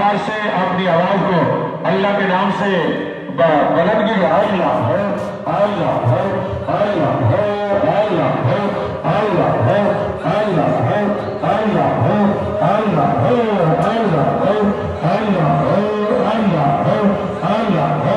آواز سے اپنی آواز کو اللہ کے نام سے بلند کی اللہ ہے اللہ ہے اللہ ہے اللہ ہے اللہ ہے اللہ ہے اللہ ہے اللہ ہے اللہ ہے اللہ ہے اللہ ہے اللہ ہے اللہ ہے اللہ ہے اللہ ہے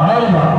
Allah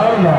Allah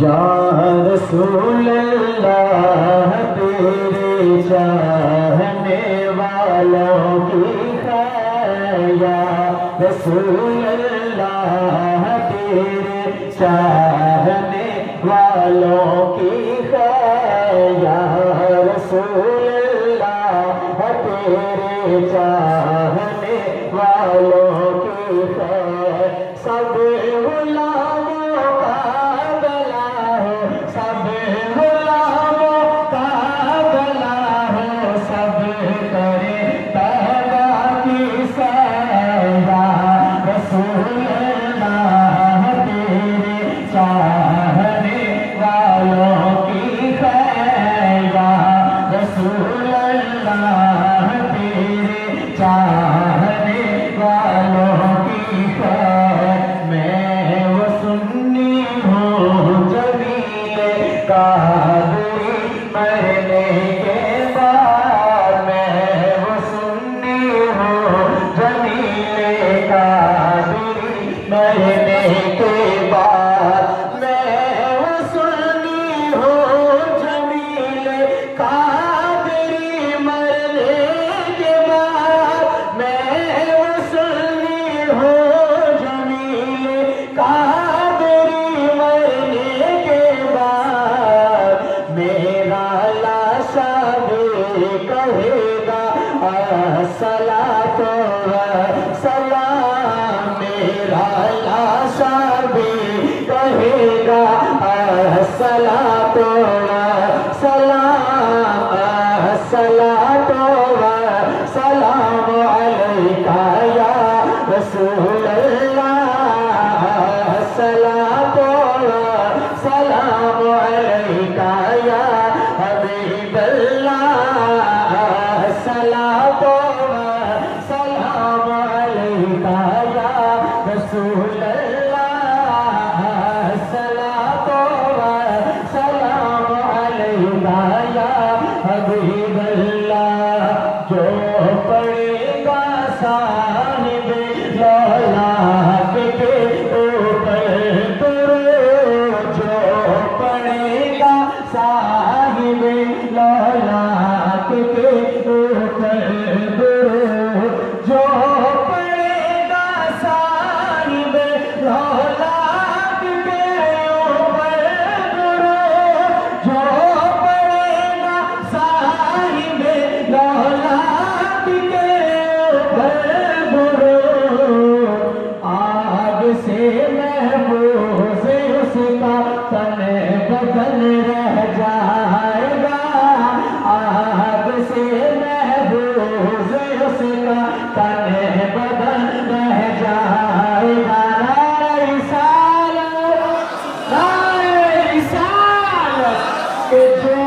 یا رسول اللہ تیرے چاہنے والوں کی خیر یا رسول اللہ تیرے چاہنے والوں کی خیر یا رسول اللہ تیرے چاہنے والوں کی خیر سب غلاموں کا گلا ہے سب غلاموں کا گلا ہے سب کرے تہبہ کی سیدہ رسول اللہ تیرے چاہنے والوں کی خیر رسول اللہ تیرے چاہنے والوں کی خیر میں وہ سنی ہوں جمیل قادری مرنے کے بعد میں وہ سنی ہوں جمیل قادری مرنے کے بعد میں وہ سنی ہوں جمیل قادری مرنے کے بعد میں وہ سنی ہوں جمیل قادری مرنے کے بعد میرا لاشا بھی کہے گا الصلاۃ والسلام میرا لاشا بھی کہے گا الصلاۃ والسلام الصلاۃ والسلام علیکہ یا رسول اللہ الصلاۃ والسلام علیکہ یا حبیب اللہ الصلاۃ والسلام علیکہ یا رسول اللہ الصلاۃ والسلام علیکہ یا حبیب اللہ جو پڑھے گا صاحب لولاک کے اوپر درود جو پڑھے گا صاحب لولاک کے اوپر درود جو پڑھے گا صاحب لولاک کے اوپر درود جو پڑھے گا صاحب لولاک کے اوپر درود آگ سے محفوظ اس کا تن بدن رہ جائے گا آگ سے محفوظ اس کا تن بدن رہ جائے گا نعرہ رسالت نعرہ رسالت کہ جو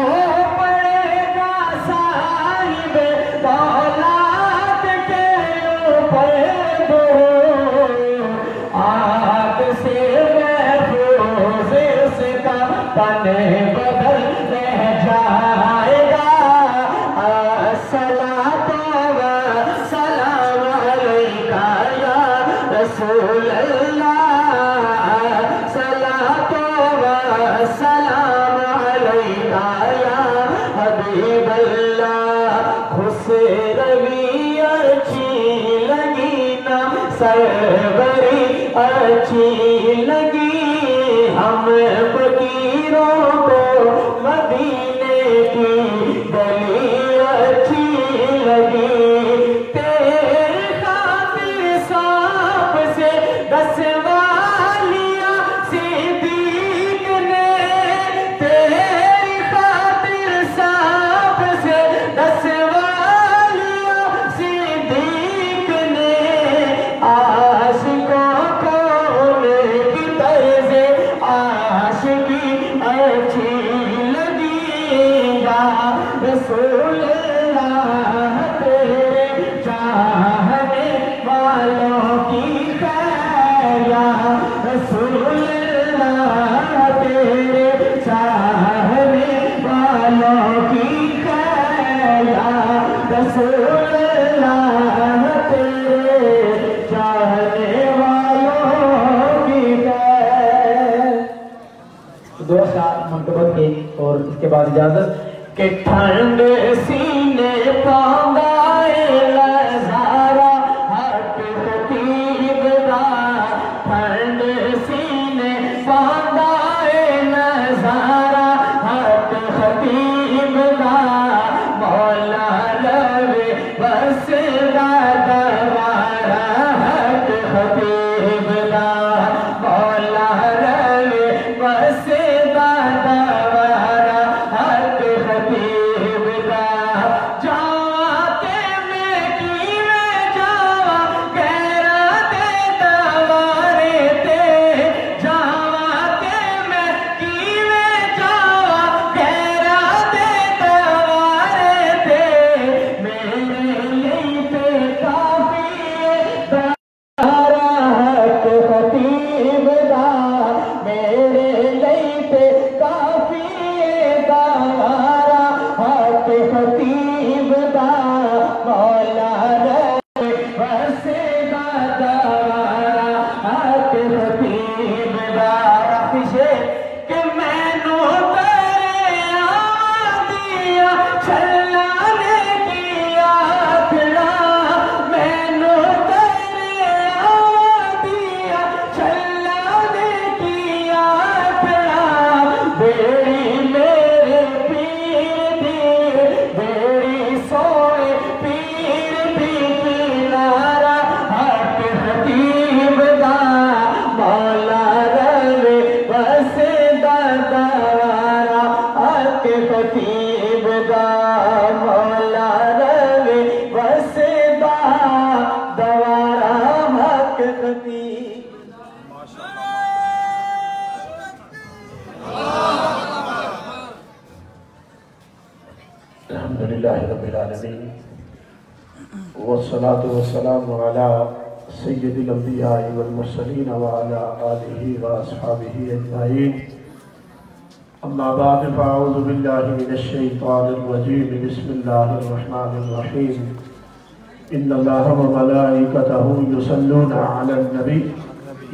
پڑھے گا صاحب دولت کے اوپر درود آگ سے محفوظ اس کا تن بدن رہ جائے گا الصلاۃ والسلام علیکہ یا رسول اللہ الصلاۃ والسلام علیکہ یا حبیب اللہ خوش روی اچھی لگی نا سروری اچھی لگی ہم فقیروں کو مدینے کی گلی اچھی لگی تیرے خاطر سانپ سے دسوا لیا صدیق نے تیری خاطر سانپ سے دسوا رسول اللہ تیرے چاہنے والوں کی ہے۔ دو اشعار منقبت کے اور اس کے بعد اجازت کہ ٹھنڈ سینے پاندائے لزارا حق خطیب دا، ٹھنڈ سینے پاندائے لزارا حق خطیب دا، مولا لوے بس دا دوارا حق خطیب دا، مولا لوے بس دا دوارا حق خطیب دا، جاتے میں کیویں جاوا گہرا دے دوارے تے، جاتے میں کیویں جاوا گہرا دے دوارے تے، میرے لیے تے کافی دوارا حق خطیب دا، میرے لیے تے کافی دوارا حق خطیب دا، مولا رے بس دا دوارا حق خطیب دا، پیچھے کہ مینو تیرے آدیا چلانے کی آکھنا، مینو تیرے آدیا چلانے کی آکھنا، بیڑی میرے پیر دی، بیڑی سوئے پیر دی کنارا حق خطیب دا، مولا روے بس دا دوارا حق خطیب دا، مولا روے بس دا دوارا حق خطیب۔ الحمدللہ رب العالمین والصلاة والسلام على سید الانبیاء والمرسلین وعلى آلہ واصحابہ اجمعین، اما بعد فاعوذ باللہ من الشیطان الرجیم، بسم اللہ الرحمن الرحیم، ان اللہ وملائکتہ یصلون علی النبی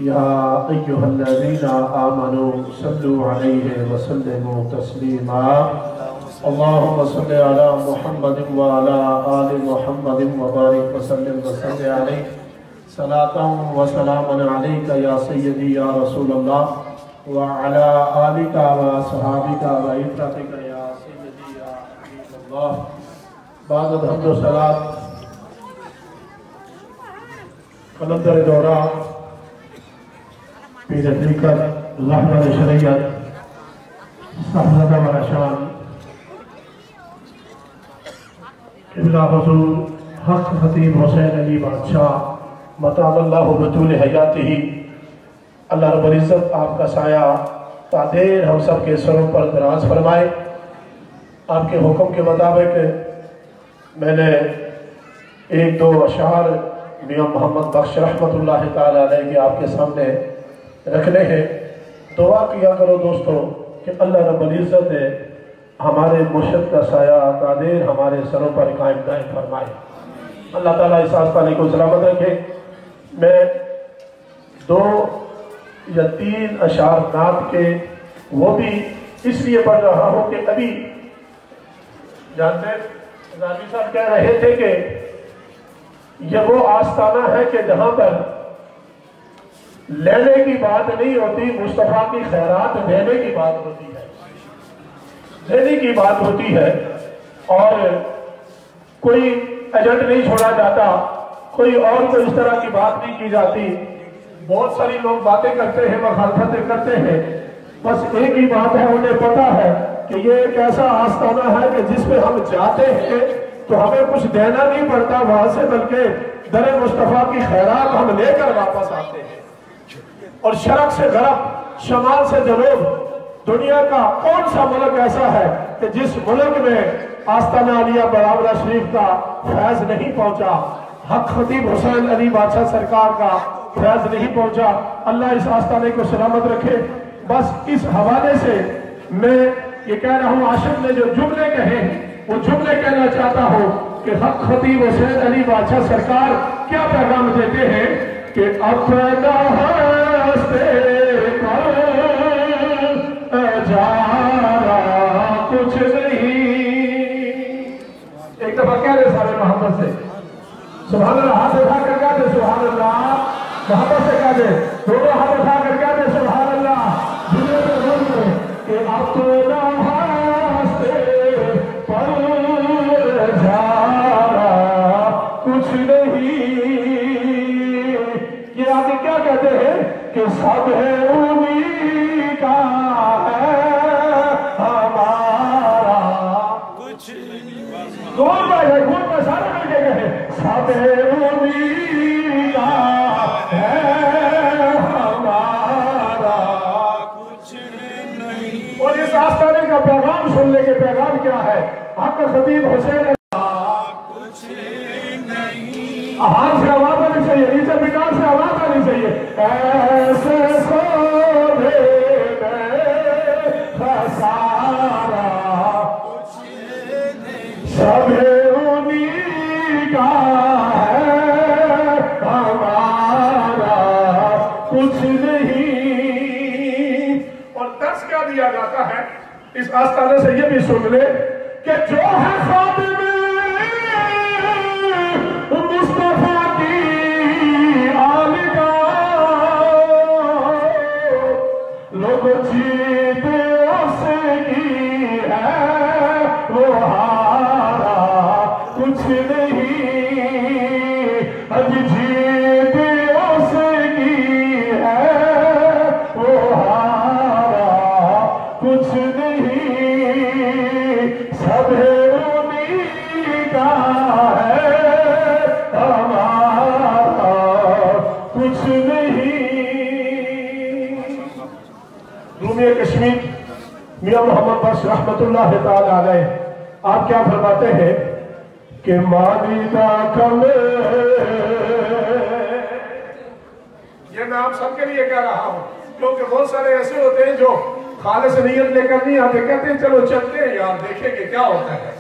یا ایہا الذین آمنوا صلوا علیہ وسلموا تسلیما، اللہم صلی علی محمد وعلی آل محمد وبارک وسلم وصلی علیہ صلاة و سلاما علیک یا سیدی یا رسول اللہ وعلی آلک و صحابک و عطرتک یا سیدی یا حبیب اللہ، بعد الحمد و صلاة قلندر دورہ پیر حقیقت رحمت شریعت صحبت و رشان قبلہ حضور حق خطیب حسین علی بادشاہ مطال اللہ بطول حیاتہی، اللہ رب العزت آپ کا سایہ تعدیر ہم سب کے سروں پر دراز فرمائے۔ آپ کے حکم کے مطابق میں نے ایک دو اشعار میاں محمد بخش رحمت اللہ تعالیٰ علیہ کے آپ کے سامنے رکھنے ہیں۔ دعا کیا کرو دوستو کہ اللہ رب العزت ہمارے مرشد کا سایہ تعدیر ہمارے سروں پر قائم دائم فرمائے، اللہ تعالیٰ اس آستانے کو سلامت رکھے۔ میں دو یا تین اشعار نعت کے وہ بھی اس لیے پڑھ رہا ہوں کہ ابھی جانتے راضی صاحب کہہ رہے تھے کہ یہ وہ آستانہ ہے کہ جہاں پر لینے کی بات نہیں ہوتی، مصطفیٰ کی خیرات دینے کی بات ہوتی ہے، دینے کی بات ہوتی ہے، اور کوئی ایجنٹ نہیں چھوڑا جاتا، کوئی اور کو اس طرح کی بات نہیں کی جاتی۔ بہت ساری لوگ باتیں کرتے ہیں، مخالفتیں کرتے ہیں، بس ایک ہی بات ہے، انہیں پتا ہے کہ یہ ایک ایسا آستانہ ہے کہ جس پہ ہم جاتے ہیں تو ہمیں کچھ دینا نہیں پڑتا وہاں سے، بلکہ در مصطفیٰ کی خیرات ہم لے کر واپس آتے ہیں۔ اور شرق سے غرب، شمال سے جنوب، دنیا کا کون سا ملک ایسا ہے کہ جس ملک میں آستانہ علیہ براورہ شریف کا فیض نہیں پہنچا، حق خطیب حسین علی بادشاہ سرکار کا فیض نہیں پہنچا۔ اللہ اس آستانے کو سلامت رکھے۔ بس اس حوالے سے میں یہ کہہ رہا ہوں، عاشق نے جو جملے کہے وہ جملے کہنا چاہتا ہوں کہ خطیب حسین علی بادشاہ سرکار کیا پیغام دیتے ہیں کہ اپنا ہستے پر جارا کچھ نہیں. ایک دفعہ کہہ دے سارے محبت سے سبحان اللہ. ہاتھ اٹھا کر کہہ دے سبحان اللہ. محبت سے کہہ دے. دونوں ہاتھ اٹھا کر کہہ دے سبحان اللہ. دنیا میں بول دے کہ اپنا ہستے پر جارا کچھ نہیں. یہ آگے کیا کہتے ہیں کہ سب ہے انہی کا ہے ہمارا کچھ نہیں. گول میں سارے مل کے کہے سب ہے انہی کا ہے ہمارا کچھ نہیں. اور اس آستانے کا پیغام سننے کے پیغام کیا ہے؟ آپ کا خطیب حسین ہاتھ سے آواز آنی چاہیے, نیچے بٹار سے آواز آنی چاہیے. ایسے سونے میں خسارا سب انہی کا ہے ہمارا کچھ نہیں. اور درس کیا دیا جاتا ہے اس آستانے سے؟ یہ بھی سن لے کہ جو ہے خادم مصطفیٰ کی آل کا لوگ جیتے اس کی ہے وہ ہارا کچھ نہیں. اج جیتے اس کی ہے وہ ہارا کچھ نہیں. سب انہی کا ہے ہمارا کچھ نہیں. رومی کشمیر میاں محمد بخش رحمت اللہ تعالی علیہ آپ کیا فرماتے ہیں کہ مالیدہ کمے. یہ میں آپ سب کے لیے کہہ رہا ہوں کیونکہ بہت سارے ایسے ہوتے ہیں جو خالص نیت لے کر نہیں آتے, کہتے ہیں چلو چلتے ہیں یار دیکھیں گے کیا ہوتا ہے,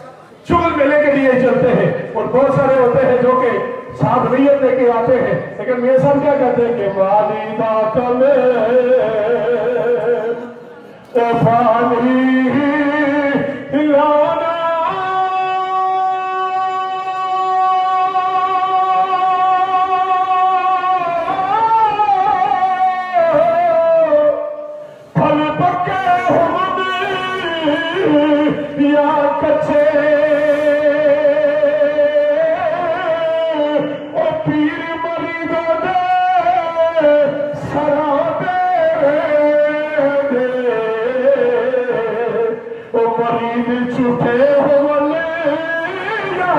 شغل ملے کے لیے چلتے ہیں. اور بہت سارے ہوتے ہیں جو کہ صاحب نیت لے کے آتے ہیں, لیکن میرے صاحب کیا کہتے ہیں کہ والیدہ کمے فانی لانا پھل پکے ہم یا کچے پیر مرید دے سرا دے مرید چھوٹے ہوئے یا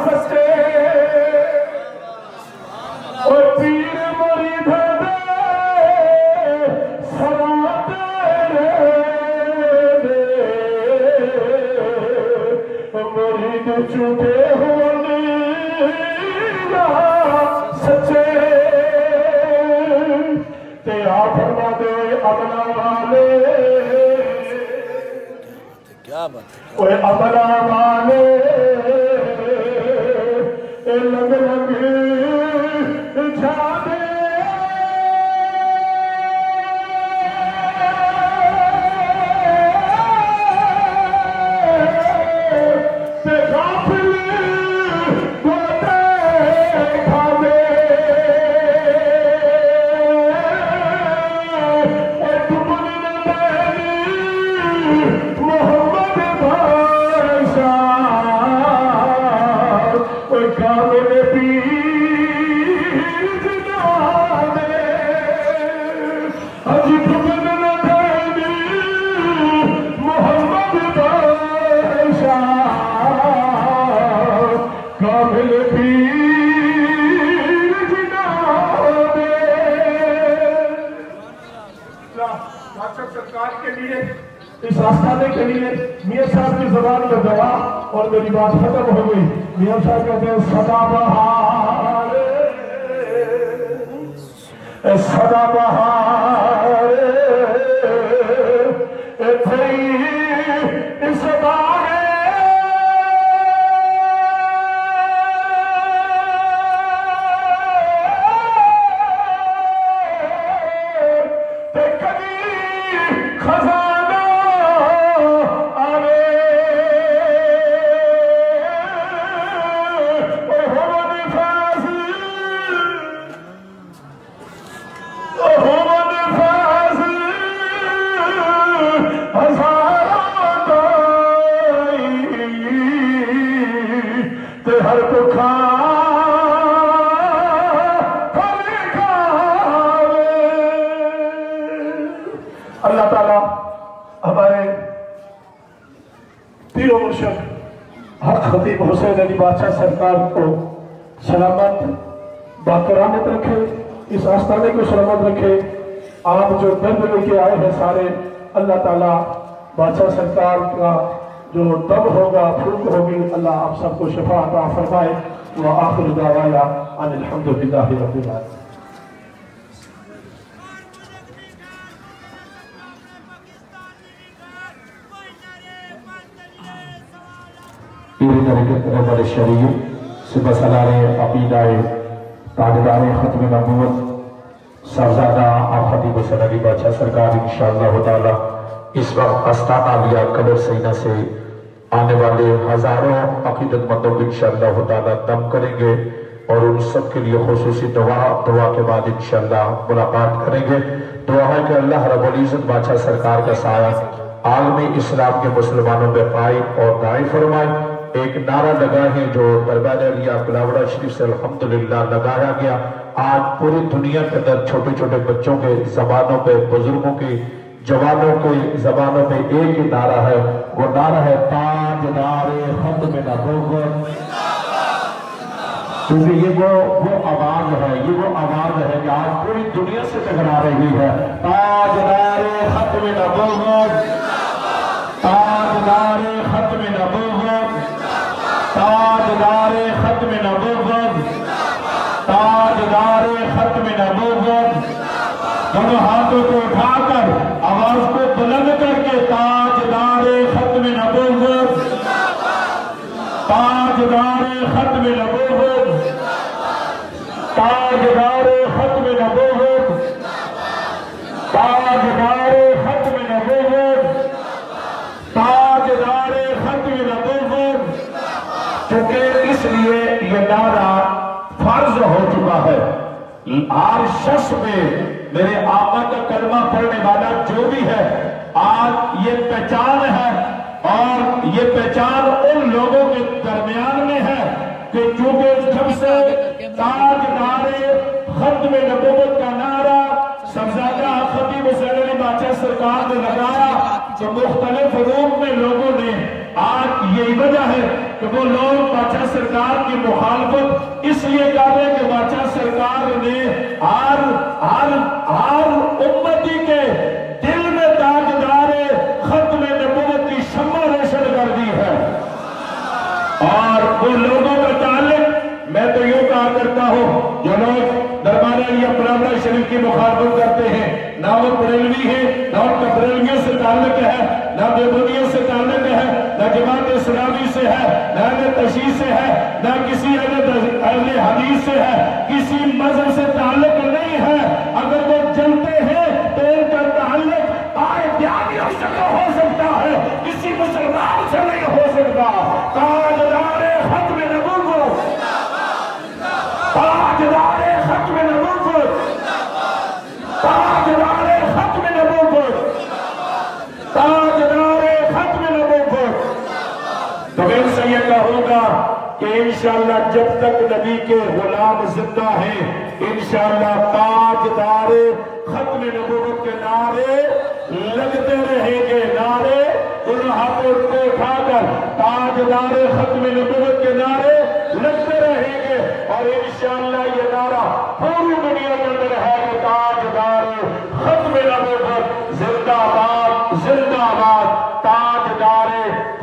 سچے پیر مرید دے سرا دے مرید چھوٹے ہوئے یا سچے. تے آپ فرما دے عملہ والے اوے عملہ والے لنگ لنگ جانے تے غافل گوتے کھانے محمد بادشاہ کامل پیر جنانے حجی ٹھمن نہ دینی محمد بادشاہ کامل پیر جنانے. بادشاہ سرکار کے لیے اس آستانے کے لیے میاں صاحب کی زبان میں دعا اور میری بات ختم ہو گئی. میاں صاحب کہتے ہیں سدا بہار سدا بہار اس بارے تے ہر بکھا اللہ تعالیٰ ہمارے پیر و مرشد حق خطیب حسین علی بادشاہ سرکار کو سلامت باکرامت رکھے، اس آستانے کو سلامت رکھے۔ آپ جو درد لے کے آئے ہیں سارے، اللہ تعالیٰ بادشاہ سرکار کا جو دم ہوگا، پھوک ہوگی، اللہ آپ سب کو شفا عطا فرمائے۔ وآخر دعوانا ان الحمدللہ رب العالمین۔ پیر طریقت رہبر شریف صبح سالار عقیدہ تاجدار ختم نبوت صاحبزادہ اور خطیب حسین علی بادشاہ سرکار انشاءاللہ تعالی اس وقت استان عالیہ قبر سینہ سے آنے والے ہزاروں عقیدت مندوں کو انشاءاللہ تعالی دم کریں گے، اور ان سب کے لیے خصوصی دعا کے بعد انشاءاللہ ملاقات کریں گے۔ دعا ہے کہ اللہ رب العزت بادشاہ سرکار کا سایہ عالمی اسلام کے مسلمانوں پہ قائم اور دائم فرمائے۔ ایک نعرہ لگا ہے جو دربار علیہ بلاوڑہ شریف سے الحمدللہ لگایا گیا، آج پوری دنیا کے اندر چھوٹے چھوٹے بچوں کے زبانوں پہ، بزرگوں کے جوانوں کے زبانوں پہ ایک ہی نعرہ ہے، وہ نعرہ ہے تاجدار ختم نبوت۔ کیونکہ یہ وہ آواز ہے، یہ وہ آواز ہے کہ آج پوری دنیا سے ٹکرا رہی ہے۔ تاجدار ختم نبوت، تاجدار ختم نبوت، تاجدار ختم نبوت، تاجدار ختم نبوت۔ دونوں ہاتھوں کو اٹھا کر آواز کو بلند کر کے تاجدار ختم نبوت، تاجدار ختم نبوت، تاجدار ختم نبوت، تاجدار ختم نبوت، تاجدار ختم نبوت۔ چونکہ اس لیے یہ نعرہ فرض ہو چکا ہے، ہر شخص میں میرے آقا کا کلمہ پڑھنے والا جو بھی ہے، آج یہ پہچان ہے، اور یہ پہچان ان لوگوں کے درمیان میں ہے کہ چونکہ جب سے تاجدار ختم نبوت کا نعرہ صاحبزادہ خطیب حسین علی بادشاہ سرکار نے لگایا تو مختلف روپ میں لوگوں نے، آج یہی وجہ ہے کہ وہ لوگ بادشاہ سرکار کی مخالفت اس لیے کر رہے کہ بادشاہ سرکار نے ہر امتی کے دل میں تاجدار ختم نبوت کی شمع روشن کر دی ہے۔ اور وہ لوگوں کا تعلق، میں تو یوں کہا کرتا ہوں، جو لوگ دربار علیہ بلاوڑہ شریف کی مخالفت کرتے ہیں، نہ وہ بریلوی ہے، نہ ان کا بریلویوں سے تعلق ہے، نہ دیوبندیوں سے تعلق ہے، نہ جماعت اسلامی سے ہے، نہ اہل تشیع سے ہے، نہ کسی اہل حدیث سے ہے، کسی مذہب سے تعلق نہیں ہے۔ اگر وہ جلتے ہیں تو ان کا تعلق دیانیوں سے ہو سکتا ہے، کسی مسلمان سے نہیں ہو سکتا۔ تاجدار ختم نبوت، تاجدار ختم نبوت، تاجدار ختم نبوت، تاجدار ختم نبوت۔ تو میں ان سے یہ کہوں گا کہ انشاءاللہ جب تک نبی کے غلام زندہ ہیں، انشاءاللہ تاجدار ختم نبوت کے نعرے لگتے رہیں گے، نعرے ان ہاتھوں کو اٹھا کر تاجدار ختم نبوت کے نعرے لگتے رہیں گے، اور انشاءاللہ یہ نعرہ پوری دنیا کے اندر ہے کہ تاجدار ختم نبوت زندہ باد، زندہ باد، تاجدار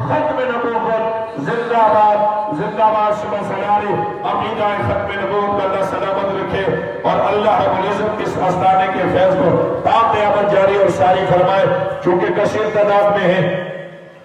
ختم نبوت زندہ باد، زندہ باد۔ صبح سلاری عقیدہ ختم نبوت کا اللہ سلامت رکھے، اور اللہ رب العزت اس آستانے کے فیض کو تا قیامت جاری اور ساری فرمائے۔ چونکہ کثیر تعداد میں ہیں،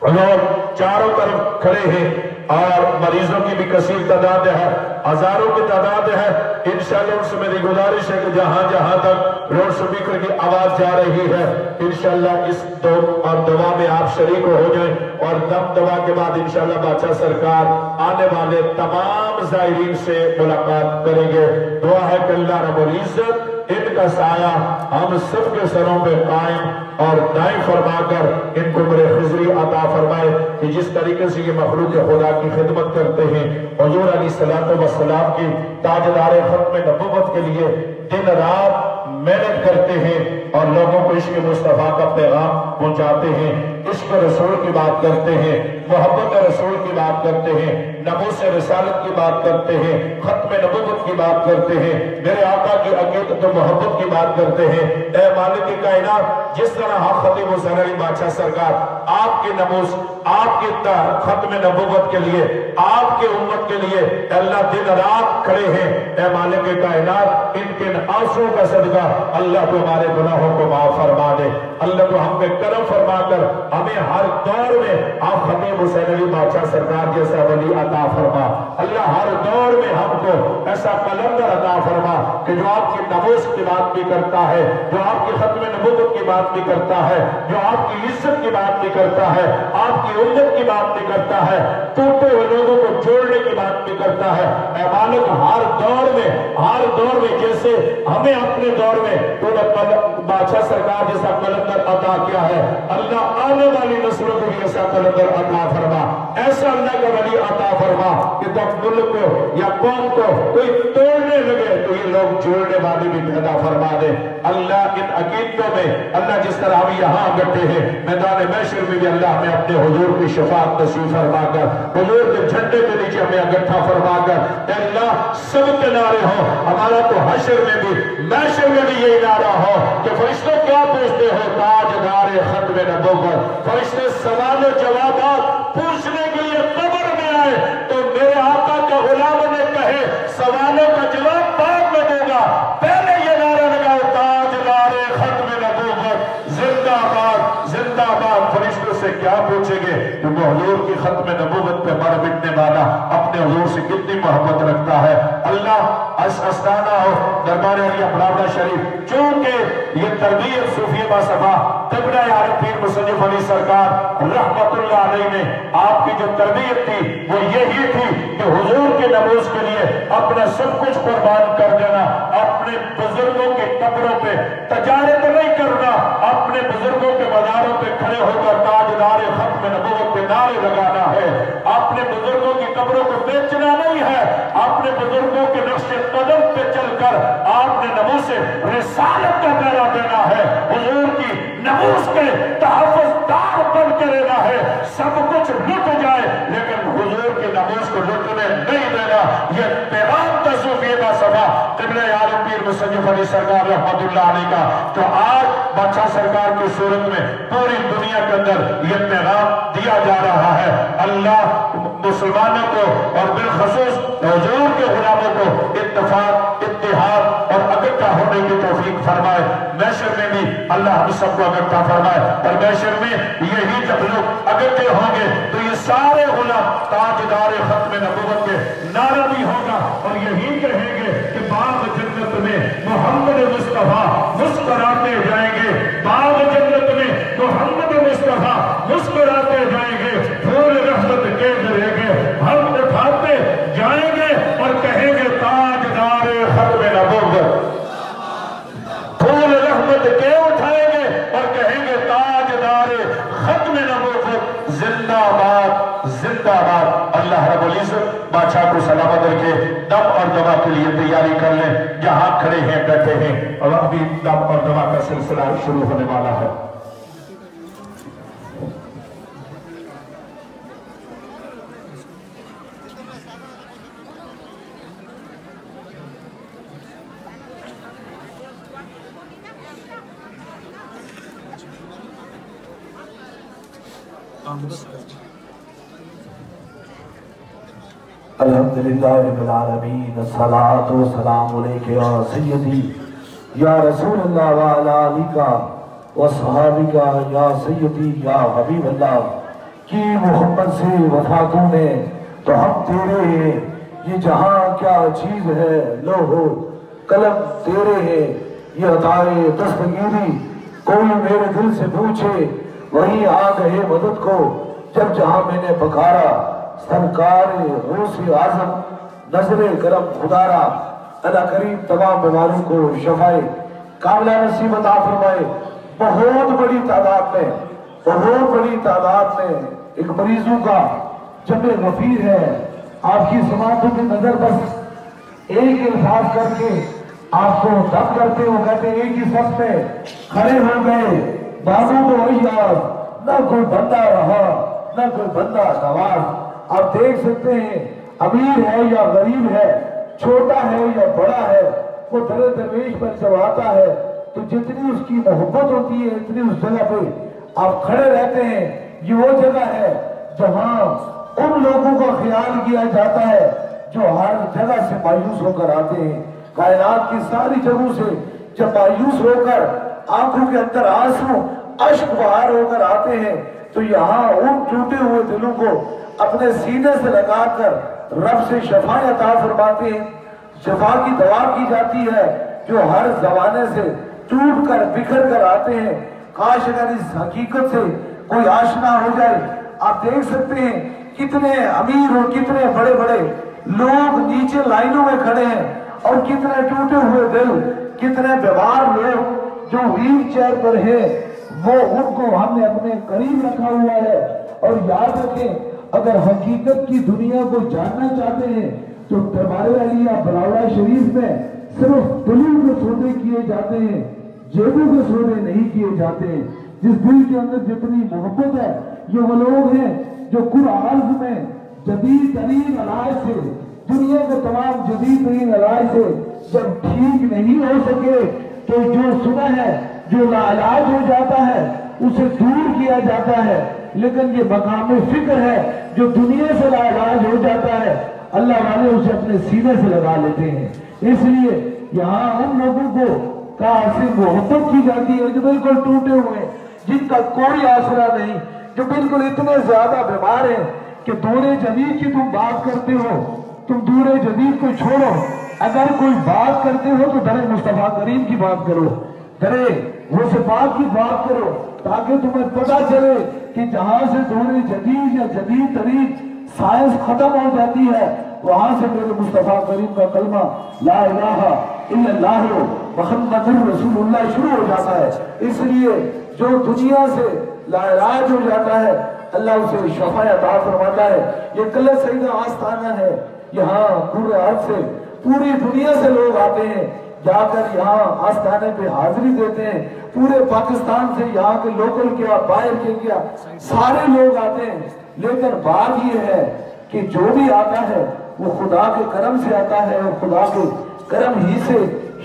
لوگ چاروں طرف کھڑے ہیں، اور مریضوں کی بھی کثیر تعداد ہے، ہزاروں کی تعداد ہے۔ انشاءاللہ ان سے میری گزارش ہے کہ جہاں جہاں تک لاؤڈ اسپیکر کی آواز جا رہی ہے، انشاءاللہ اس دعا میں آپ شریک ہو جائیں، اور دم دعا کے بعد انشاءاللہ بادشاہ سرکار آنے والے تمام زائرین سے ملاقات کریں گے۔ دعا ہے کہ اللہ رب العزت ان کا سایہ ہم سب کے سروں پہ قائم اور دائم فرما کر ان کو بڑے خضری عطا فرمائے کہ جس طریقے سے یہ مخلوق خدا کی خدمت کرتے ہیں اور حضور علیہ السلام کی تاجدار ختم نبوت کے لیے دن رات محنت کرتے ہیں اور لوگوں کو عشق مصطفیٰ کا پیغام پہنچاتے ہیں، عشق رسول کی بات کرتے ہیں، محبت رسول کی بات کرتے ہیں، ناموس رسالت کی بات کرتے ہیں، ختم نبوت کی بات کرتے ہیں، میرے آقا کی عقیدت و محبت کی بات کرتے ہیں۔ اے مالک کائنات، جس طرح خطیب حسین علی بادشاہ سرکار آپ کے ناموس، آپ کے ختم نبوت کے لیے، آپ کے امت کے لیے اللہ دن رات کھڑے ہیں، اے مالک کائنات ان کے آنسوں کا صدقہ اللہ تو ہمارے گناہوں کو معاف فرما دے، اللہ تو ہم پہ کرم فرما کر ہمیں ہر دور میں آپ خطیب حسین علی بادشاہ سرکار جیسا ولی عطا فرما، اللہ ہر دور میں ہم کو ایسا قلندر عطا فرما کہ جو آپ کی ناموس کی بات بھی کرتا ہے، جو آپ کی ختم نبوت کی بات بھی کرتا ہے، جو آپ کی عزت کی بات بھی کرتا ہے، آپ کی امت کی بات بھی کرتا ہے، ٹوٹے ہوئے لوگوں کو جوڑنے کی بات بھی کرتا ہے۔ اے مالک ہر دور میں جیسے ہمیں اپنے دور میں تو بادشاہ سرکار جیسا قلندر عطا کیا ہے، اللہ آنے والی نسلوں کو بھی ایسا قلندر عطا فرما، ایسا اللہ کا ولی عطا فرما کہ جب ملک کو یا قوم کو کوئی توڑنے لگے تو یہ لوگ جوڑنے والے بھی پیدا فرما دے۔ اللہ ان عقیدتوں میں اللہ جس طرح ہم یہاں اکٹھے ہیں میدان محشر میں بھی اللہ ہمیں اپنے حضور کی شفاعت نصیب فرما کر حضور کے جھنڈے کے نیچے ہمیں اکٹھا فرما کر اے اللہ سب کے نعرے ہو، ہمارا تو حشر میں بھی محشر میں بھی یہی نعرہ ہو کہ فرشتوں کیا پوچھتے ہو تاجدار ختم نبوت، فرشتے سوال و جوابات پوچھنے کے لیے قبر میں آئے تو میرے آقا کا غلام نے کہے سوالوں کا جواب بعد میں دوں گا، پہلے یہ نعرہ لگاؤ تاجدار ختم نبوت زندہ باد زندہ باد۔ فرشتوں سے کیا پوچھیں گے کہ وہ حضور کی ختم نبوت پہ مر مٹنے والا اپنے حضور سے کتنی محبت رکھتا ہے۔ اللہ استانہ ہو دربار علی ابراہیم شریف، چونکہ یہ تربیت صوفی باصفا قبلہ عالم پیر مصنف علی سرکار رحمت اللہ علیہ نے آپ کی جو تربیت تھی وہ یہی تھی کہ حضور کے ناموس کے لیے اپنا سب کچھ قربان کر دینا، اپنے بزرگوں کے قبروں پہ تجارت نہیں کرنا، اپنے بزرگوں کے مزاروں پہ کھڑے ہو کر تاجدار ختم نبوت پہ نعرے لگانا ہے، اپنے بزرگوں کی قبروں کو بیچنا نہیں ہے، اپنے بزرگوں کے نقش قدم پہ چل کر آپ نے ناموس رسالت کا پہرا دینا ہے، حضور کی ناموس کے تحفظ دار بن کے رہنا ہے، سب کچھ لٹ جائے لیکن حضور کے ناموس کو لٹنے نہیں دینا۔ یہ پیغام تھا صوفی باصفا قبلہ عالم پیر مصنف علی سرکار رحمت اللہ علیہ کا، جو آج بادشاہ سرکار کی صورت میں پوری دنیا کے اندر یہ پیغام دیا جا رہا ہے۔ اللہ مسلمانوں کو اور بالخصوص حضور کے غلاموں کو اتفاق، اتحاد اور اکٹھا ہونے کی توفیق فرمائے، محشر میں بھی اللہ ہم سب کو اکٹھا فرمائے، اور محشر میں یہی جب لوگ اکٹھے ہوں گے تو یہ سارے غلام تاجدار ختم نبوت کے نعرہ بھی ہوگا اور یہی کہیں گے کہ باغ جنت میں محمد مصطفیٰ مسکراتے جائیں گے، باغ جنت میں محمد مصطفیٰ مسکراتے جائیں گے، پھول رحمت کے درے گے ہم اٹھاتے جائیں گے اور کہیں گے تاجدار ختم نبوت، پھول رحمت کے اٹھائیں گے اور کہیں گے تاجدار ختم نبوت زندہ باد زندہ باد۔ اللہ رب العزت بادشاہ کو سلامت رکھے، دم اور دوا کے لیے تیاری کر لیں، جہاں کھڑے ہیں بیٹھے ہیں اور ابھی دم اور دوا کا سلسلہ شروع ہونے والا ہے۔ الحمدللہ رب العالمین، الصلاة والسلام علیکہ یا سیدی یا رسول اللہ وعلا علیکہ وصحابکہ یا سیدی یا حبیب اللہ، کی محمد سے وفا تو نے تو ہم تیرے ہیں، یہ جہاں کیا چیز ہے لوح قلم تیرے ہیں، یہ عطائے دستگیری کوئی میرے دل سے پوچھے وہی آ گئے مدد کو، جب جہاں میں نے پکارا سرکار غوث اعظم نظر کرم خدارا، اللہ کریم تمام بیماروں کو شفائے کاملہ نصیب عطا فرمائے۔ بہت بڑی تعداد میں ایک مریضوں کا جمع غفیر ہے، آپ کی سماعتوں کی نظر بس ایک الفاظ کر کے آپ کو دم کرتے ہو، کہتے ایک ہی صف میں کھڑے ہو گئے، بازو تو ہوشیار، نہ کوئی بندہ رہا نہ کوئی بندہ نواز۔ آپ دیکھ سکتے ہیں امیر ہے یا غریب ہے، چھوٹا ہے یا بڑا ہے، وہ در درویش پر جب آتا ہے تو جتنی اس کی محبت ہوتی ہے اتنی اس جگہ پہ آپ کھڑے رہتے ہیں۔ یہ وہ جگہ ہے جہاں ان لوگوں کا خیال کیا جاتا ہے جو ہر جگہ سے مایوس ہو کر آتے ہیں۔ کائنات کی ساری جگہوں سے جب مایوس ہو کر آنکھوں کے اندر آنسو اشک بہار ہو کر آتے ہیں تو یہاں ان ٹوٹے ہوئے دلوں کو اپنے سینے سے لگا کر رب سے شفا عطا فرماتے ہیں۔ شفا کی دعا کی جاتی ہے جو ہر زمانے سے ٹوٹ کر بکھر کر آتے ہیں۔ کاش اگر اس حقیقت سے کوئی آشنا ہو جائے۔ آپ دیکھ سکتے ہیں کتنے امیر اور کتنے بڑے بڑے لوگ نیچے لائنوں میں کھڑے ہیں اور کتنے ٹوٹے ہوئے دل، کتنے بیمار لوگ جو ویل چیئر پر ہیں، وہ ان کو ہم نے اپنے قریب رکھا ہوا ہے۔ اور یاد رکھیں اگر حقیقت کی دنیا کو جاننا چاہتے ہیں تو دربار علیہ بلاوڑہ شریف میں صرف دلوں کے سودے کیے جاتے ہیں، جیبوں کے سودے نہیں کیے جاتے ہیں۔ جس دل کے اندر جتنی محبت ہے یہ وہ لوگ ہیں جو قرآن میں جدید ترین علاج سے، دنیا کے تمام جدید ترین علاج سے جب ٹھیک نہیں ہو سکے تو جو سنا ہے جو لا علاج ہو جاتا ہے اسے دور کیا جاتا ہے، لیکن یہ مقام فکر ہے جو دنیا سے لا علاج ہو جاتا ہے اللہ والے اسے اپنے سینے سے لگا لیتے ہیں۔ اس لیے یہاں ان لوگوں کو سے محبت کی جاتی ہے جو بالکل ٹوٹے ہوئے، جن کا کوئی آسرا نہیں، جو بالکل اتنے زیادہ بیمار ہیں کہ دور جدید کی تم بات کرتے ہو، تم دور جدید کو چھوڑو، اگر کوئی بات کرتے ہو تو در مصطفیٰ کریم کی بات کرو، در وہ صفات کی بات کرو، تاکہ تمہیں پتہ چلے کہ جہاں سے دور جدید یا جدید ترین سائنس ختم ہو جاتی ہے وہاں سے میرے مصطفیٰ کریم کا کلمہ لا الہ الا اللہ محمد رسول اللہ شروع ہو جاتا ہے۔ اس لیے جو دنیا سے لا علاج ہو جاتا ہے اللہ اسے شفا عطا فرماتا ہے۔ یہ قلعہ سیدہ آستانہ ہے، یہاں پورے عرب سے پوری دنیا سے لوگ آتے ہیں، جا کر یہاں آستانے پہ حاضری دیتے ہیں۔ پورے پاکستان سے یہاں کے لوکل کیا باہر کے کیا سارے لوگ آتے ہیں، لیکن بات یہ ہے کہ جو بھی آتا ہے وہ خدا کے کرم سے آتا ہے اور خدا کے کرم ہی سے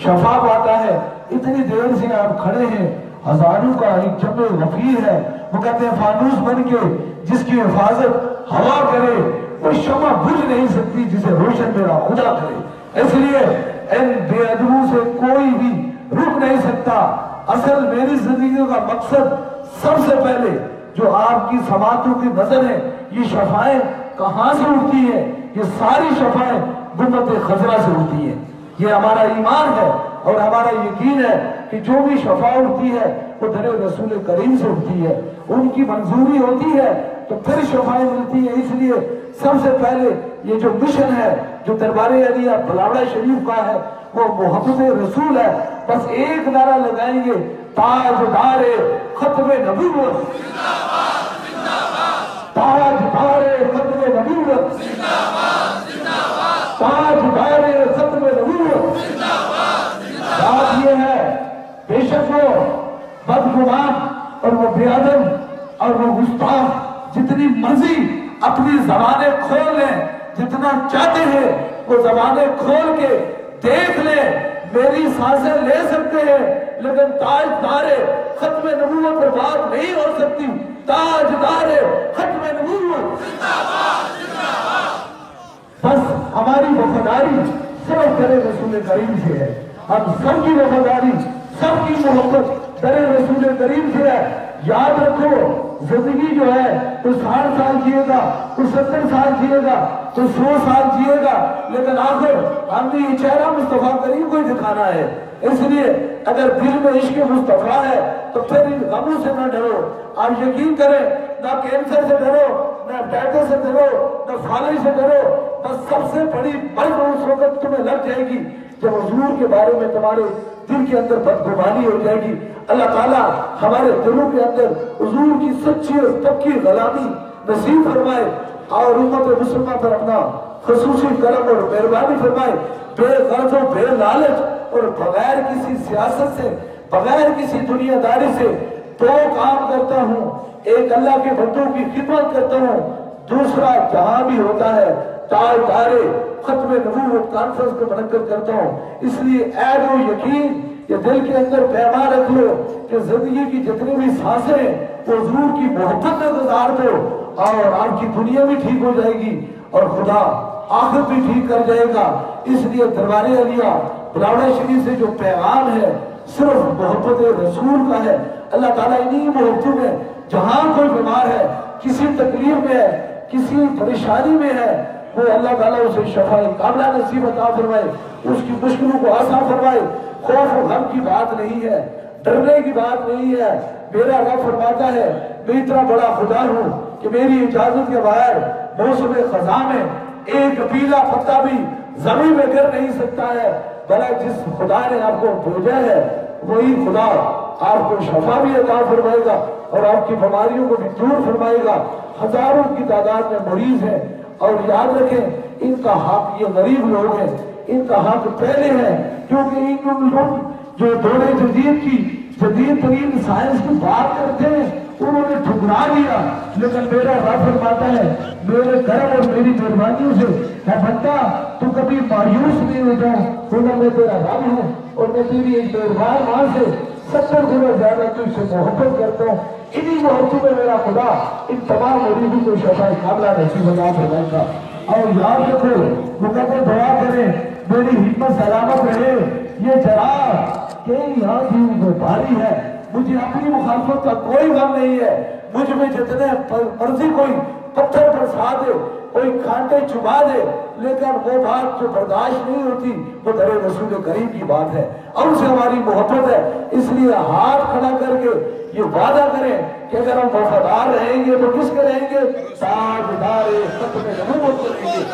شفا پاتا ہے۔ اتنی دیر سے آپ کھڑے ہیں، ہزاروں کا ایک جمع غفیر ہے، وہ کہتے ہیں فانوس بن کے جس کی حفاظت ہوا کرے وہ شمع بجھ نہیں سکتی جسے روشن میرا خدا کرے۔ اس لیے ان بے ادبوں سے کوئی بھی رک نہیں سکتا۔ اصل میری زندگی کا مقصد سب سے پہلے جو آپ کی سماعتوں کی نظر ہے، یہ شفائیں کہاں سے اٹھتی ہیں؟ یہ ساری شفائیں گنبد خضرا سے اٹھتی ہیں۔ یہ ہمارا ایمان ہے اور ہمارا یقین ہے کہ جو بھی شفا اٹھتی ہے وہ در رسول کریم سے اٹھتی ہے، ان کی منظوری ہوتی ہے تو پھر شفائیں ملتی ہیں۔ اس لیے سب سے پہلے یہ جو مشن ہے جو دربار علیہ بلاوڑہ شریف کا ہے وہ محبت رسول ہے۔ بس ایک نعرہ لگائیں گے، تاجدار ختم نبوت، تاجدار ختم نبوت، تاجدار ختم نبوت۔ بات یہ ہے بے شک وہ بدگمان اور وہ بے ادب اور وہ گستاخ جتنی مرضی اپنی زبانیں کھول لیں، جتنا چاہتے ہیں وہ زبانیں کھول کے دیکھ لیں، میری سانسیں لے سکتے ہیں، لیکن تاجدار ختم نبوت پر بات نہیں ہو سکتی۔ تاجدار ختم نبوت بس ہماری وفاداری صرف در رسول کریم سے ہے۔ ہم سب کی وفاداری، سب کی محبت در رسول کریم سے ہے۔ یاد رکھو زندگی جو ہے تو 60 سال جیے گا، تو 70 سال جیے گا، تو 100 سال جیے گا، لیکن آخر ہم نے یہ چہرہ مصطفیٰ کریم کو ہی دکھانا ہے۔ اس لیے اگر دل میں عشق مصطفیٰ ہے تو پھر ان غموں سے نہ ڈرو۔ آپ یقین کریں، نہ کینسر سے ڈرو، نہ ڈائبٹیز سے ڈرو، نہ فالج سے ڈرو۔ بس سب سے بڑی بلد اس وقت تمہیں لگ جائے گی جب حضور کے بارے میں تمہارے دل کے اندر بدگمانی ہو جائے گی۔ اللہ تعالیٰ ہمارے دلوں کے اندر حضور کی سچی اور پکی غلامی نصیب فرمائے اور امت مسلمہ پر اپنا خصوصی کرم اور مہربانی فرمائے، بے غرض و بے لالچ اور بغیر کسی سیاست سے، بغیر کسی دنیا داری سے دو کام کرتا ہوں، ایک اللہ کے بندوں کی خدمت کرتا ہوں، دوسرا جہاں بھی ہوتا ہے تاجدار ختم نبوت کانفرنس کو منعقد کرتا ہوں۔ اس لیے عہد و یقین یہ دل کے اندر پیغام رکھ لو کہ زندگی کی جتنی بھی سانسیں وہ حضور کی محبت میں گزار دو اور آپ کی دنیا بھی ٹھیک ہو جائے گی اور خدا آخرت بھی ٹھیک کر جائے گا۔ اس لیے دربار عالیہ بلاوڑہ شریف سے جو پیغام ہے صرف محبت رسول کا ہے۔ اللہ تعالیٰ انہی محبتوں میں جہاں کوئی بیمار ہے، کسی تکلیف میں ہے، کسی پریشانی میں ہے، وہ اللہ تعالیٰ اسے شفا کاملہ نصیب عطا فرمائے، اس کی مشکلوں کو آسان فرمائے۔ خوف و غم کی بات نہیں ہے، ڈرنے کی بات نہیں ہے۔ میرا رب فرماتا ہے میں اتنا بڑا خدا ہوں کہ میری اجازت کے بغیر موسم خزاں میں ایک پیلا پتا بھی زمین میں گر نہیں سکتا ہے، بلکہ جس خدا نے آپ کو بھیجا ہے وہی خدا آپ کو شفا بھی عطا فرمائے گا اور آپ کی بیماریوں کو بھی دور فرمائے گا۔ ہزاروں کی تعداد میں مریض ہیں اور یاد رکھیں ان کا حق، یہ غریب لوگ ہیں، ان کا حق پہلے ہے، کیونکہ ان لوگ جو دور جدید کی جدید ترین سائنس کی بات کرتے ہیں انہوں نے ٹھکرا دیا، لیکن میرا رب فرماتا ہے میرے کرم اور میری مہربانیوں سے ہے بندہ تو کبھی مایوس نہیں ہو جاؤں، کیونکہ میں تیرا رب ہوں اور میں تیری ایک مہربان ماں سے 70 گنا زیادہ تجھ سے محبت کرتا ہوں۔ انہی محبتوں میں میرا خدا ان تمام مریضوں کو شفا کاملہ نصیب عطا فرمائے گا۔ اور یاد رکھو مقدر دعا کریں میری ہمت سلامت رہے، یہ جراب کہ یہاں کی بھاری ہے، مجھے اپنی مخالفت کا کوئی غم نہیں ہے، مجھ میں جتنے مرضی کوئی پتھر برسا دے، کوئی کانٹے چبا دے، لیکن وہ بات جو برداشت نہیں ہوتی وہ در رسول کریم کی بات ہے اور ان سے ہماری محبت ہے۔ اس لیے ہاتھ کھڑا کر کے یہ وعدہ کریں کہ اگر ہم وفادار رہیں گے تو کس کے رہیں گے؟ تاجدار ختم نبوت کے رہیں گے۔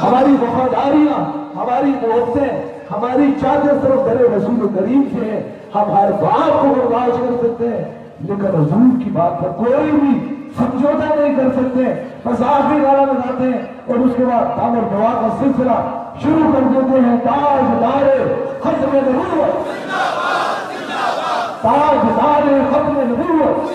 ہماری وفاداریاں، ہماری محبتیں، ہماری چاہتے صرف در رسول کریم سے ہیں۔ ہم ہر بات کو برداشت کر سکتے ہیں لیکن حضور کی بات پر کوئی بھی سمجھوتا نہیں کر سکتے، بس آخری گانا لگاتے ہیں اور اس کے بعد تعمیر دعا کا سلسلہ شروع کر دیتے ہیں۔ تاجدار ختم نبوت، تاجدار ختم نبوت،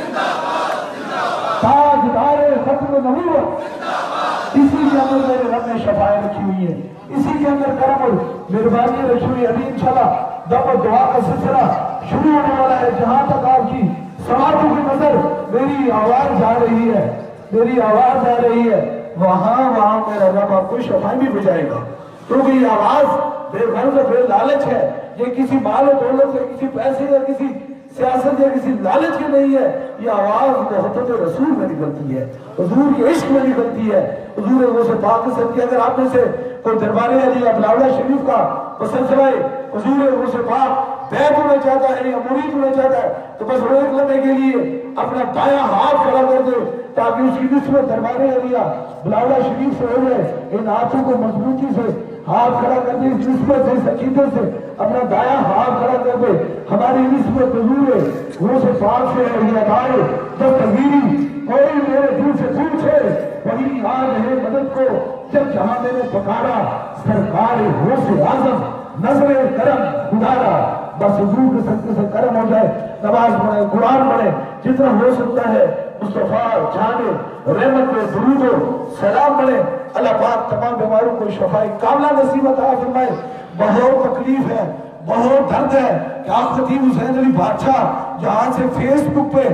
تاجدار ختم نبوت، اسی کے اندر میرے رب نے شفاعت رکھی ہوئی ہے، اسی کے اندر کرم اور مہربانی رکھی ہوئی ہے۔ ابھی انشاءاللہ دم اور دعا کا سلسلہ شروع ہونے والا ہے۔ جہاں تک آپ کی سماعتوں کی نظر میری آواز جا رہی ہے، میری آواز جا رہی ہے، وہاں میرا رب آپ کو شفاعت بھی بجائے گا، کیونکہ یہ آواز بے غرض بے لالچ ہے، یہ کسی مال و دولت یا کسی پیسے یا کسی سیاست یا کسی لالچ کی نہیں ہے، یہ آواز محبت رسول میں نکلتی ہے، حضور کے عشق میں نکلتی ہے، حضور غوث پاک سے۔ اگر آپ میں سے کوئی دربار عالیہ بلاوڑہ شریف کا سلسلہ حضور غوث پاک بیعت ہونا چاہتا ہے یا مرید ہونا چاہتا ہے تو بس ایک لمحے کے لیے اپنا دایاں ہاتھ کھڑا کر دے تاکہ اس کی نسبت دربار عالیہ بلاوڑہ شریف سے ہو جائے۔ ان ہاتھوں کو مضبوطی سے ہاتھ کھڑا کر دے، اس نسبت سے، اس عقیدت سے اپنا دایاں ہاتھ کھڑا کر دے۔ ہماری نسبت حضور غوث پاک سے ہے، یہ ادائے جب تغیری کوئی میرے دل سے پوچھے وہی آج ہے مدد کو، جب جہاں میں نے پکارا سرکار غوث اعظم نظر کرم خدارا، بس حضور کے صدقے سے کرم ہو جائے۔ نماز پڑھیں، قرآن پڑھیں، جتنا ہو سکتا ہے مصطفیٰ جانے رحمت میں درود و سلام پڑھیں۔ اللہ پاک تمام بیماروں کو شفا کاملہ نصیب عطا فرمائے۔ بہت تکلیف ہے، بہت درد ہے کہ آپ خطیب حسین علی بادشاہ جہاں سے فیس بک پہ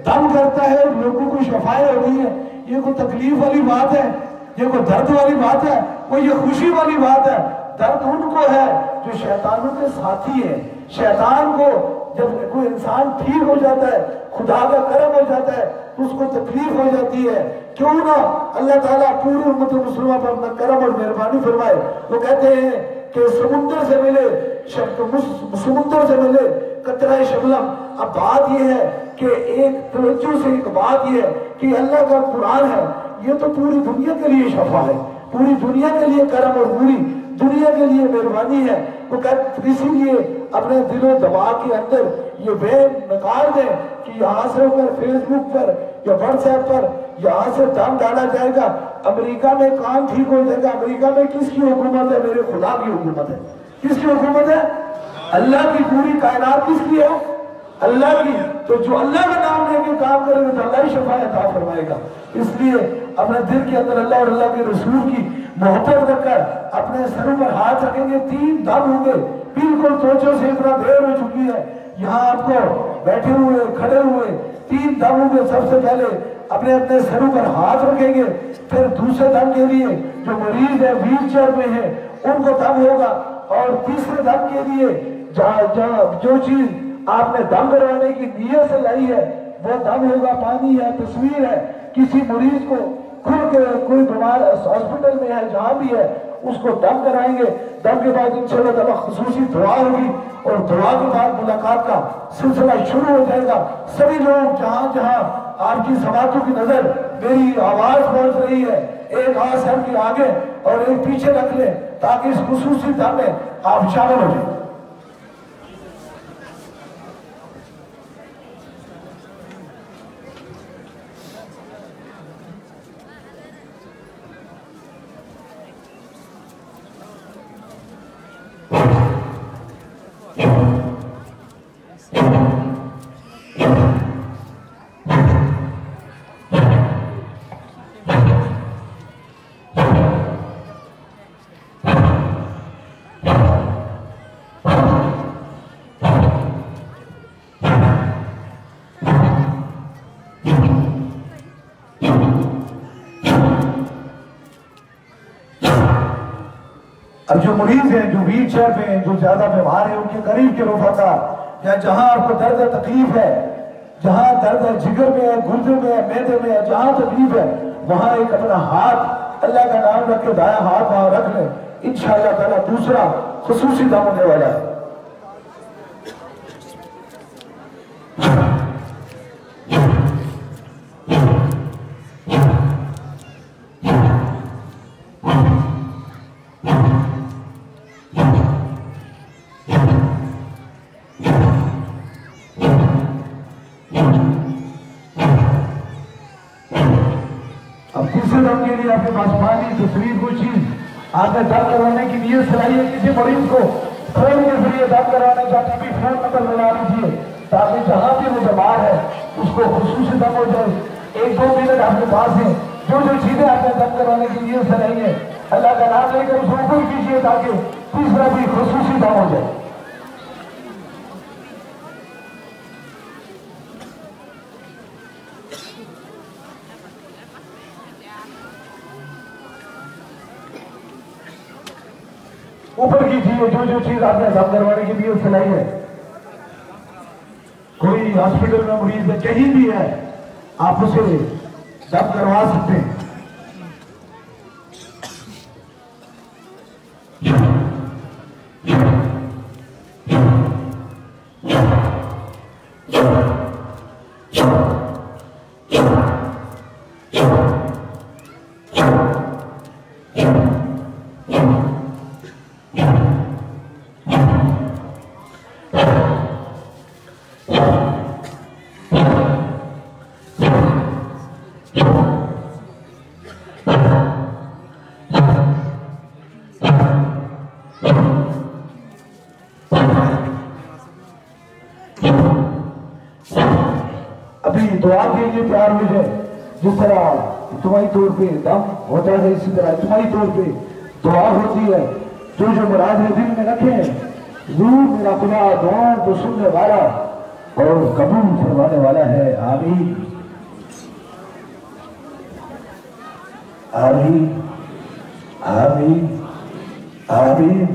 دم کرتا ہے اور لوگوں کو شفاعت ہو رہی ہے، یہ کوئی تکلیف والی بات ہے؟ یہ کوئی درد والی بات ہے؟ کوئی یہ خوشی والی بات ہے؟ درد ان کو ہے جو شیطانوں کے ساتھی ہیں۔ شیطان کو جب کوئی انسان ٹھیک ہو جاتا ہے، خدا کا کرم ہو جاتا ہے تو اس کو تکلیف ہو جاتی ہے۔ کیوں نہ اللہ تعالیٰ پوری امت مسلمہ پر اپنا کرم اور مہربانی فرمائے۔ وہ کہتے ہیں کہ سمندر سے ملے قطرہ شبنم۔ اب بات یہ ہے کہ ایک توجہ سے ایک بات یہ ہے کہ اللہ کا قرآن ہے، یہ تو پوری دنیا کے لیے شفا ہے، پوری دنیا کے لیے کرم اور پوری دنیا کے لیے مہربانی ہے۔ وہ کہتے اسی لیے اپنے دل و دماغ کے اندر یہ ویم نکال دیں کہ یہاں سے ہو کر فیس بک پر یا واٹس ایپ پر یہاں سے دم ڈالا جائے گا امریکہ میں کام ٹھیک ہو جائے گا. امریکہ میں کس کی حکومت ہے؟ میرے خدا کی حکومت ہے. کس کی حکومت ہے؟ اللہ کی. پوری کائنات کس کی ہے؟ اللہ کی. تو جو اللہ کا نام لے کے کام کرے گا تو اللہ ہی شفا عطا فرمائے گا. اس لیے اپنے دل کے اندر اللہ اور اللہ کے رسول کی محبت رکھ کر اپنے سروں پر ہاتھ رکھیں گے. 3 دم ہوں گے. بالکل توجہ سے اتنا دیر ہو چکی ہے یہاں آپ کو بیٹھے ہوئے کھڑے ہوئے 3 دم ہوں گے. سب سے پہلے اپنے اپنے سروں پر ہاتھ رکھیں گے. پھر دوسرے دم کے لیے جو مریض ہے ویل چیئر میں ہے ان کو دم ہوگا. اور تیسرے دم کے لیے جہاں جو چیز آپ نے دم کروانے کی نیت سے لائی ہے وہ دم ہوگا. پانی ہے, تصویر ہے, کسی مریض کو کھل کے کوئی بیمار ہاسپٹل میں ہے جہاں بھی ہے اس کو دم کرائیں گے. دم کے بعد انشاءاللہ تعالیٰ خصوصی دعا ہوگی اور دعا کے بعد ملاقات کا سلسلہ شروع ہو جائے گا. سبھی لوگ جہاں جہاں آپ کی سماعتوں کی نظر میری آواز پہنچ رہی ہے ایک ہاتھ سر کے آگے اور ایک پیچھے رکھ لیں تاکہ اس خصوصی دم میں آپ شامل ہو جائیں. اب جو مریض ہیں جو ویل چیئر پہ ہیں جو زیادہ بیمار ہیں ان کے قریب کے رفقا یا جہاں آپ کو درد تکلیف ہے جہاں درد ہے جگر میں ہے گردے میں ہے معدے میں ہے جہاں تکلیف ہے وہاں ایک اپنا ہاتھ اللہ کا نام رکھ کے دایاں ہاتھ وہاں رکھ لیں. انشاءاللہ تعالیٰ دوسرا خصوصی دم ہونے والا ہے. آپ کے پاس پانی تصویر کوئی چیز آپ نے دم کروانے کی نیت سلائی ہے کسی مریض کو فون کے ذریعے دم کروانے چاہتے بھی فون نمبر لگا لیجیے تاکہ جہاں بھی وہ بیمار ہے اس کو خصوصی دم ہو جائے. 1-2 منٹ آپ کے پاس ہیں جو چیزیں آپ نے دم کروانے کی نیت سلائی ہے اللہ کا نام لے کر اس کو اوپر کیجیے تاکہ تیسرا بھی خصوصی دم ہو جائے. اوپر کیجیے جو چیز آپ نے دم کروانے کی نیت سلائی ہے. کوئی ہاسپٹل میں مریض ہے کہیں بھی ہے آپ اسے دم کروا سکتے ہیں. دعا کے لیے تیار ہو جائے. جس طرح اجتماعی طور پہ دم ہوتا ہے اسی طرح اجتماعی طور پہ دعا ہوتی ہے. جو مراد ہے دل میں رکھیں ضرور میرا خدا دعاؤں کو سننے والا اور قبول فرمانے والا ہے. آمین آمین آمین آمین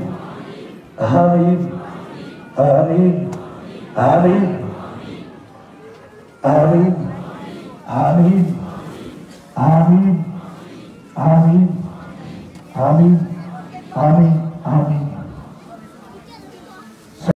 آمین آمین آمین آمین آمین آمین آمین آمین آمین آمین